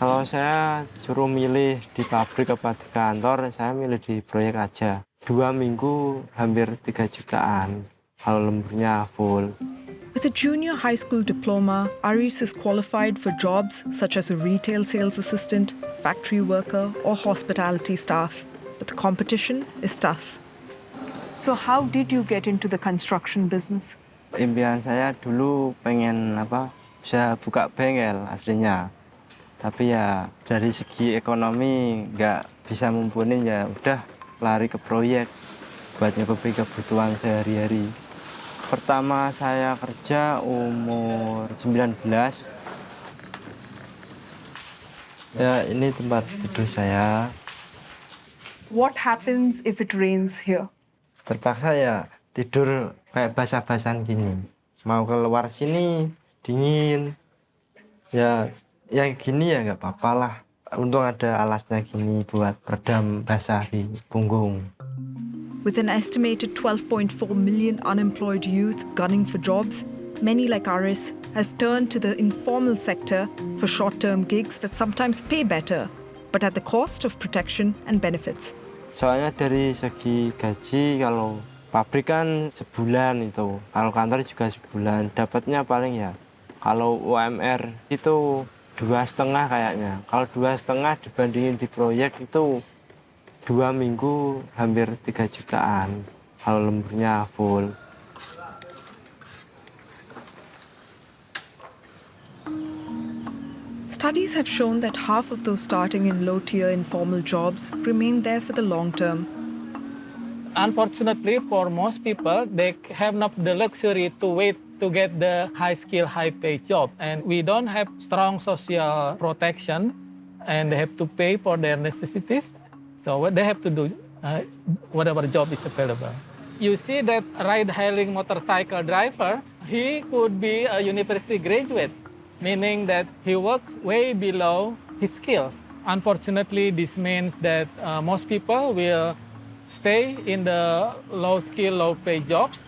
Kalau saya suruh milih di pabrik apa di kantor, saya milih di proyek aja. 2 minggu hampir 3 jutaan, kalau lemburnya full. With a junior high school diploma, Aris is qualified for jobs such as a retail sales assistant, factory worker, or hospitality staff. But the competition is tough. So how did you get into the construction business? Impian saya dulu pengen bisa buka bengkel aslinya. Tapi ya dari segi ekonomi nggak bisa mumpuni, ya udah lari ke proyek buat nyoba kebutuhan sehari-hari. Pertama saya kerja umur 19. Ya ini tempat tidur saya. What happens if it rains here? Terpaksa ya tidur kayak basah-basahan gini. Mau keluar sini dingin. Ya gini ya nggak apa-apa lah. Untung ada alasnya gini buat redam basah di punggung. With an estimated 12.4 million unemployed youth gunning for jobs, many like Aris have turned to the informal sector for short-term gigs that sometimes pay better, but at the cost of protection and benefits. Soalnya dari segi gaji, kalau pabrik kan sebulan itu, kalau kantor juga sebulan, dapatnya paling ya kalau UMR itu 2,5 kayaknya. Kalau 2,5 dibandingin di proyek itu 2 minggu hampir 3 jutaan kalau lemburnya full. Studies have shown that half of those starting in low-tier informal jobs remain there for the long term. Unfortunately, for most people, they have not the luxury to wait to get the high-skill, high-paid job. And we don't have strong social protection, and they have to pay for their necessities. So what they have to do, whatever job is available. You see that ride-hailing motorcycle driver, he could be a university graduate, meaning that he works way below his skills. Unfortunately, this means that most people will stay in the low-skill, low-paid jobs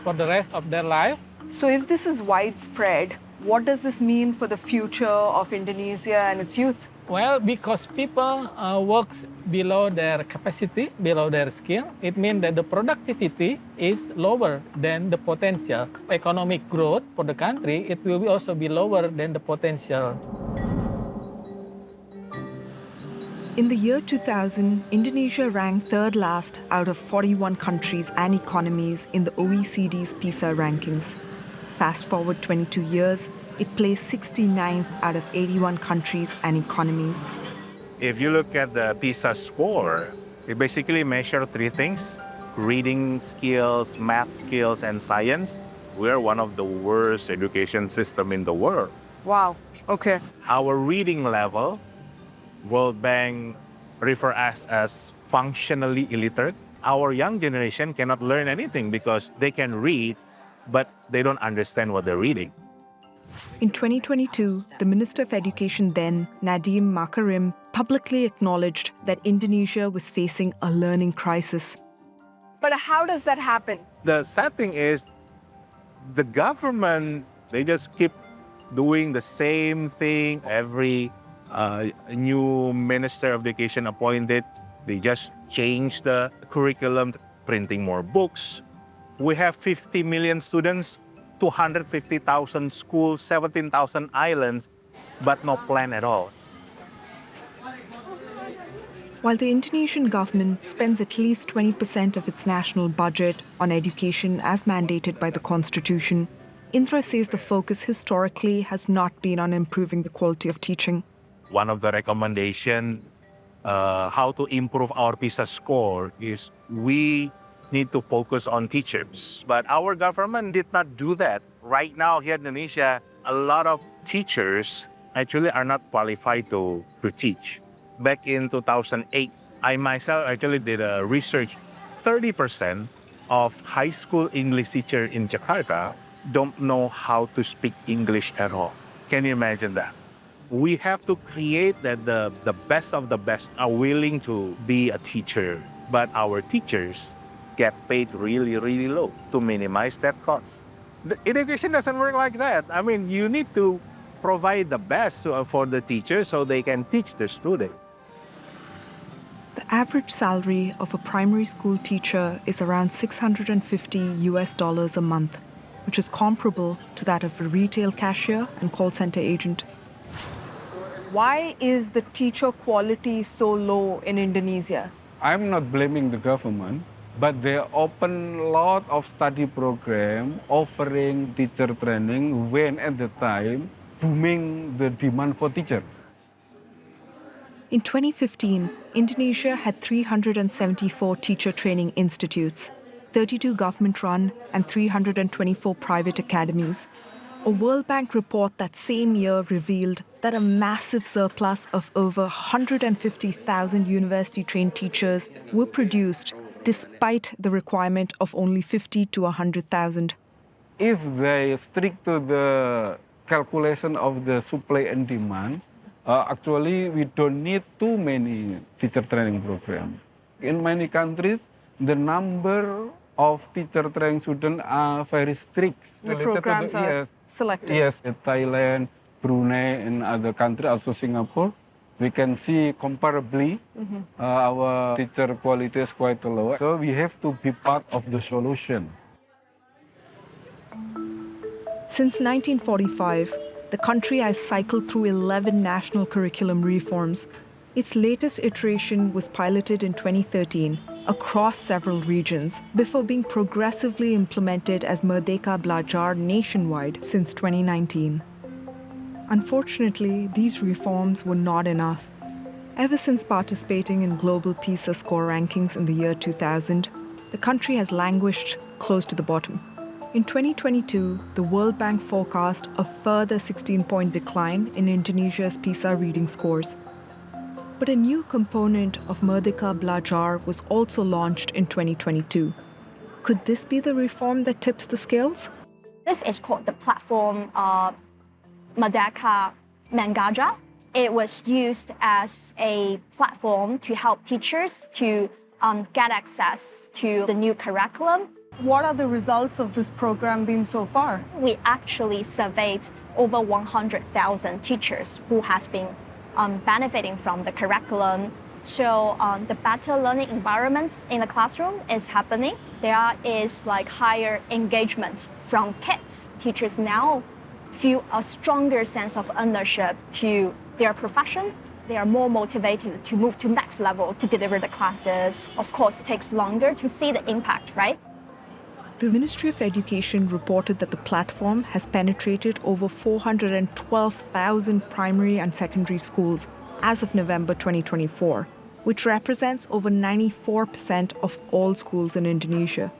for the rest of their life. So if this is widespread, what does this mean for the future of Indonesia and its youth? Well, because people work below their capacity, below their skill, it means that the productivity is lower than the potential. Economic growth for the country, it will also be lower than the potential. In the year 2000, Indonesia ranked third last out of 41 countries and economies in the OECD's PISA rankings. Fast forward 22 years, it placed 69th out of 81 countries and economies. If you look at the PISA score, it basically measures 3 things: reading skills, math skills, and science. We're one of the worst education system in the world. Wow, okay. Our reading level, World Bank refer us as functionally illiterate. Our young generation cannot learn anything because they can read, but they don't understand what they're reading. In 2022, the Minister of Education then, Nadiem Makarim, publicly acknowledged that Indonesia was facing a learning crisis. But how does that happen? The sad thing is, the government, they just keep doing the same thing. Every new Minister of Education appointed, they just change the curriculum, printing more books. We have 50 million students, 250,000 schools, 17,000 islands, but no plan at all. While the Indonesian government spends at least 20% of its national budget on education as mandated by the constitution, Indra says the focus historically has not been on improving the quality of teaching. One of the recommendations how to improve our PISA score is we need to focus on teachers. But our government did not do that. Right now here in Indonesia, a lot of teachers actually are not qualified to teach. Back in 2008, I myself actually did a research. 30% of high school English teachers in Jakarta don't know how to speak English at all. Can you imagine that? We have to create that the best of the best are willing to be a teacher, but our teachers get paid really, really low to minimize that cost. The education doesn't work like that. I mean, you need to provide the best for the teachers so they can teach the student. The average salary of a primary school teacher is around $650 a month, which is comparable to that of a retail cashier and call center agent. Why is the teacher quality so low in Indonesia? I'm not blaming the government, but they open a lot of study program offering teacher training when at the time booming the demand for teacher. In 2015, Indonesia had 374 teacher training institutes, 32 government-run and 324 private academies. A World Bank report that same year revealed that a massive surplus of over 150,000 university-trained teachers were produced despite the requirement of only 50 to 100,000. If they stick to the calculation of the supply and demand, actually we don't need too many teacher training programs. In many countries, the number of teacher training students are very strict. The programs are selective. Yes, Thailand, Brunei, and other countries, also Singapore. We can see comparably our teacher quality is quite low. So we have to be part of the solution. Since 1945, the country has cycled through 11 national curriculum reforms. Its latest iteration was piloted in 2013 across several regions before being progressively implemented as Merdeka Belajar nationwide since 2019. Unfortunately, these reforms were not enough. Ever since participating in global PISA score rankings in the year 2000, the country has languished close to the bottom. In 2022, the World Bank forecast a further 16-point decline in Indonesia's PISA reading scores. But a new component of Merdeka Belajar was also launched in 2022. Could this be the reform that tips the scales? This is called the platform Merdeka Mengajar. It was used as a platform to help teachers to get access to the new curriculum. What are the results of this program been so far? We actually surveyed over 100,000 teachers who has been benefiting from the curriculum. So the better learning environments in the classroom is happening. There is like higher engagement from kids. Teachers now feel a stronger sense of ownership to their profession. They are more motivated to move to next level to deliver the classes. Of course, it takes longer to see the impact, right? The Ministry of Education reported that the platform has penetrated over 412,000 primary and secondary schools as of November 2024, which represents over 94% of all schools in Indonesia.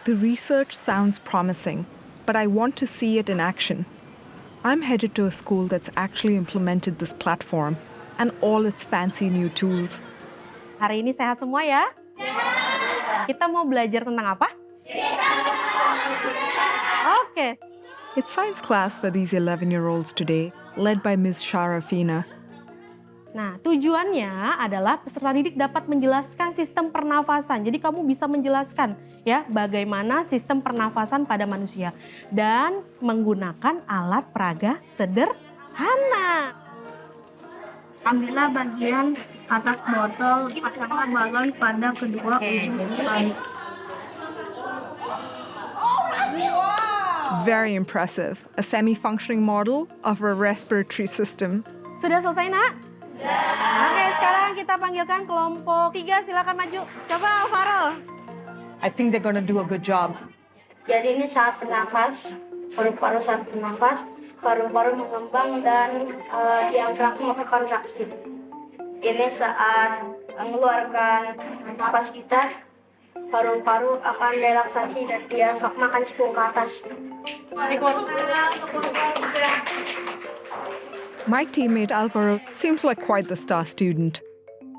The research sounds promising, but I want to see it in action. I'm headed to a school that's actually implemented this platform and all its fancy new tools. Hari ini sehat semua ya? Kita mau belajar tentang apa? Oke. It's science class for these 11-year-olds today, led by Ms. Sharafina. Nah, tujuannya adalah peserta didik dapat menjelaskan sistem pernafasan. Jadi kamu bisa menjelaskan ya bagaimana sistem pernafasan pada manusia dan menggunakan alat peraga sederhana. Ambillah bagian atas botol, pasanglah balon pada kedua ujung tali. Very impressive. A semi-functioning model of a respiratory system. Sudah selesai, Nak? Oke, sekarang kita panggilkan kelompok 3. Silakan maju. Coba, Alvaro. I think they're going to do a good job. Jadi ini saat bernafas, paru-paru saat bernafas, paru-paru mengembang dan diafragma berkontraksi. Ini saat mengeluarkan nafas kita, paru-paru akan relaksasi dan diafragma akan cebung ke atas. My teammate Alvaro seems like quite the star student.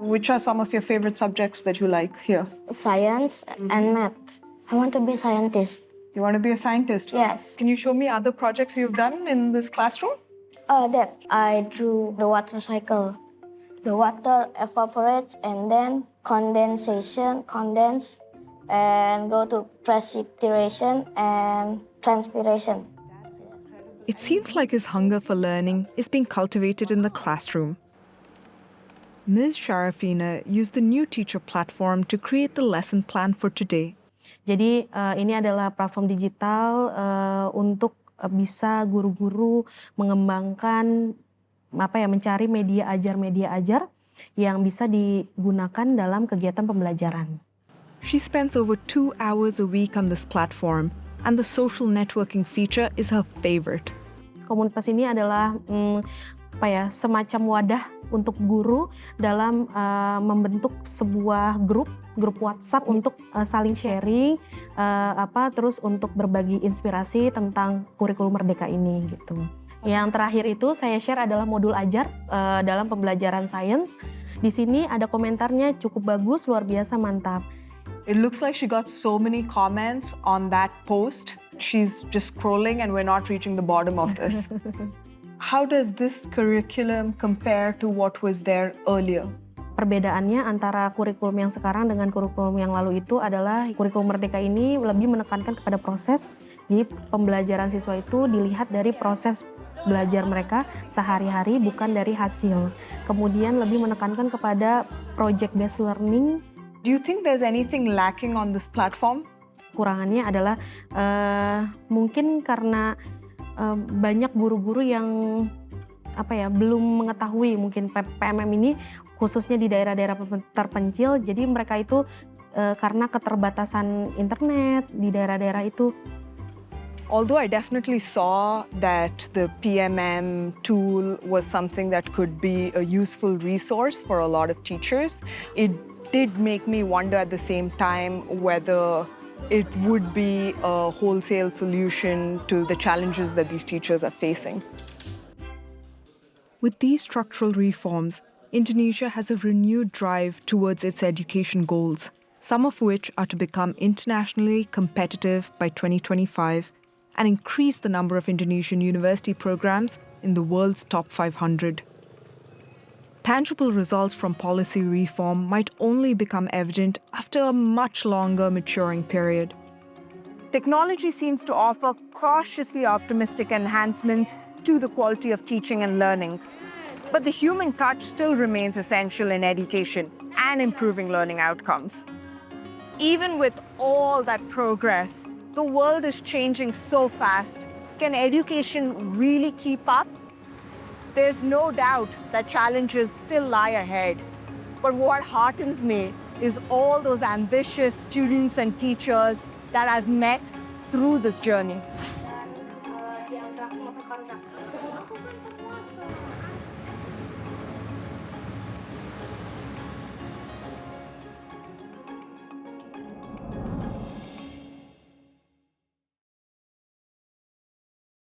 Which are some of your favorite subjects that you like here? Science and math. I want to be a scientist. You want to be a scientist? Yes. Can you show me other projects you've done in this classroom? That I drew the water cycle. The water evaporates and then condensation, condense, and go to precipitation and transpiration. It seems like his hunger for learning is being cultivated in the classroom. Ms. Sharafina used the new teacher platform to create the lesson plan for today. Jadi ini adalah platform digital untuk bisa guru-guru mengembangkan mencari media ajar yang bisa digunakan dalam kegiatan pembelajaran. She spends over 2 hours a week on this platform, and the social networking feature is her favorite. Komunitas ini adalah semacam wadah untuk guru dalam membentuk sebuah grup WhatsApp untuk saling sharing, terus untuk berbagi inspirasi tentang kurikulum merdeka ini gitu. Yang terakhir itu saya share adalah modul ajar dalam pembelajaran sains. Di sini ada komentarnya cukup bagus, luar biasa, mantap. It looks like she got so many comments on that post. She's just scrolling and we're not reaching the bottom of this. How does this curriculum compare to what was there earlier? Perbedaannya antara kurikulum yang sekarang dengan kurikulum yang lalu itu adalah kurikulum merdeka ini lebih menekankan kepada proses. Jadi pembelajaran siswa itu dilihat dari proses belajar mereka sehari-hari, bukan dari hasil. Kemudian lebih menekankan kepada project based learning. Do you think there's anything lacking on this platform? Kurangannya adalah mungkin karena banyak guru-guru yang belum mengetahui mungkin PMM ini khususnya di daerah-daerah terpencil. Jadi mereka itu karena keterbatasan internet di daerah-daerah itu. Although I definitely saw that the PMM tool was something that could be a useful resource for a lot of teachers, it did make me wonder at the same time whether it would be a wholesale solution to the challenges that these teachers are facing. With these structural reforms, Indonesia has a renewed drive towards its education goals, some of which are to become internationally competitive by 2025 and increase the number of Indonesian university programs in the world's top 500. Tangible results from policy reform might only become evident after a much longer maturing period. Technology seems to offer cautiously optimistic enhancements to the quality of teaching and learning. But the human touch still remains essential in education and improving learning outcomes. Even with all that progress, the world is changing so fast. Can education really keep up? There's no doubt that challenges still lie ahead. But what heartens me is all those ambitious students and teachers that I've met through this journey. Yang terakhir mau ke kontrak.